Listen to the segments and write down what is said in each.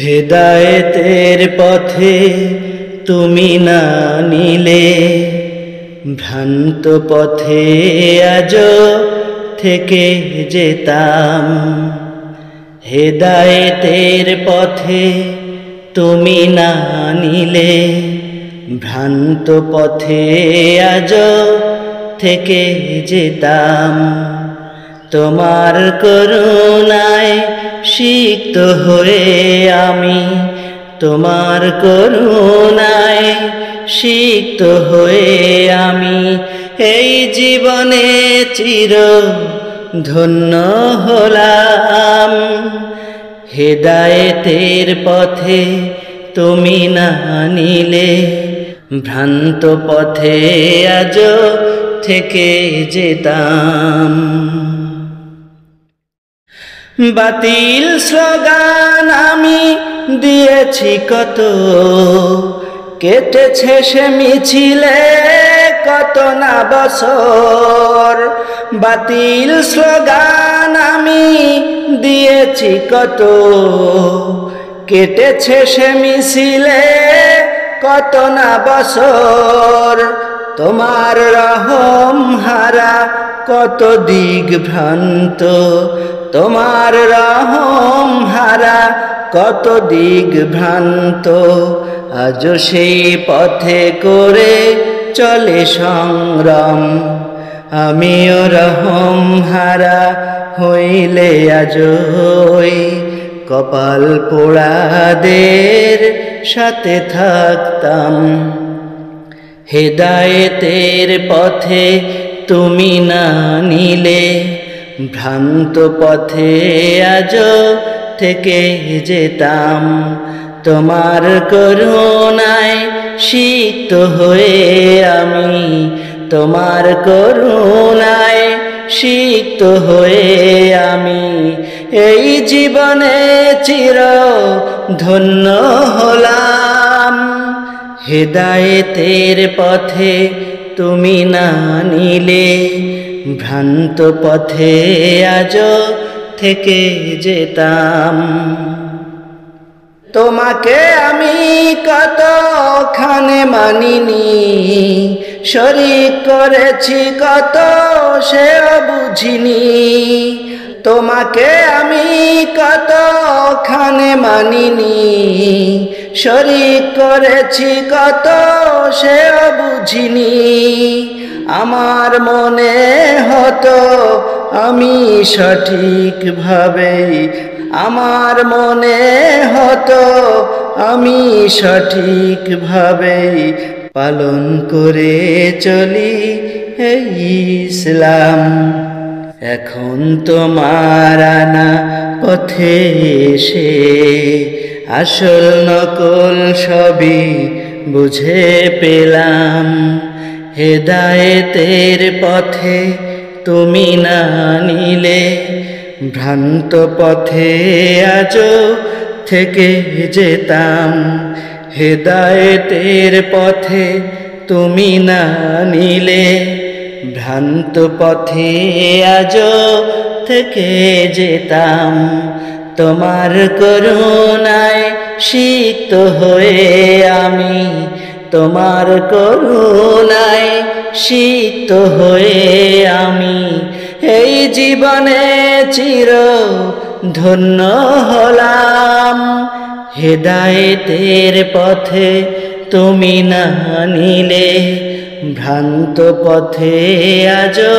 হেদায়েতের পথে তুমি না নিলে ভ্রান্ত পথে আজও থেকে যেতাম। হেদায়েতের পথে তুমি না নিলে ভ্রান্ত পথে আজও থেকে যেতাম। তোমার করুণায় সিক্ত হয়ে আমি, তোমার করুণায় সিক্ত হয়ে আমি এই জীবনে চির ধন্য হলাম। হেদায়েতের পথে তুমি না নিলে ভ্রান্ত পথে আজও থেকে যেতাম। বাতিল স্লোগান আমি দিয়েছি কত, কেটেছে সে মিছিলে কত না বছর। বাতিল স্লোগান আমি দিয়েছি কত, কেটেছে সে মিছিলে কত না বছর। তোমার রহম হারা কত দিক ভ্রান্ত, তোমার রহম হারা কত দিক ভ্রান্ত। আজও সেই পথে করে চলে সংগ্রাম। আমিও রহম হারা হইলে আজই কপাল পোড়াদের সাথে থাকতাম। হেদায়েতের পথে তুমি না নিলে ভ্রান্ত পথে আজও থেকে যেতাম। তোমার করুণায় সিক্ত হয়ে আমি, তোমার করুণায় সিক্ত হয়ে আমি এই জীবনে চির ধন্য হলাম। হেদায়েতের পথে তুমি না নিলে ভ্রান্ত পথে আজও থেকে যেতাম। তোমাকে আমি কতখানে মানিনি, শরীক করেছি কত সেও বুঝিনি। তোমাকে আমি কতখানে মানিনি, শরীক করেছি কত সেও বুঝিনি। আমার মনে হতো আমি সঠিকভাবে, আমার মনে হতো আমি সঠিকভাবে পালন করে চলি এই ইসলাম। এখন তোমার আনা পথে এসে আসল নকল সবই বুঝে পেলাম। হেদায়েতের পথে তুমি না নিলে ভ্রান্ত পথে আজও থেকে যেতাম। হেদায়েতের পথে তুমি না নিলে ভ্রান্ত পথে আজও থেকে যেতাম। তোমার করুণায় সিক্ত হয়ে আমি, তোমার করুণায় সিক্ত হয়ে আমি এই জীবনে চির ধন্য হলাম। হেদায়েতের পথে তুমি না নিলে ভ্রান্ত পথে আজও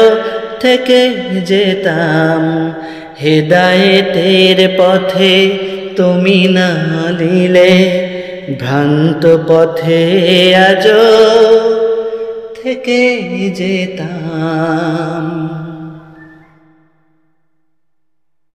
থেকে যেতাম। হেদায়েতের পথে তুমি না নিলে ভ্রান্ত পথে আজও থেকে যেতাম।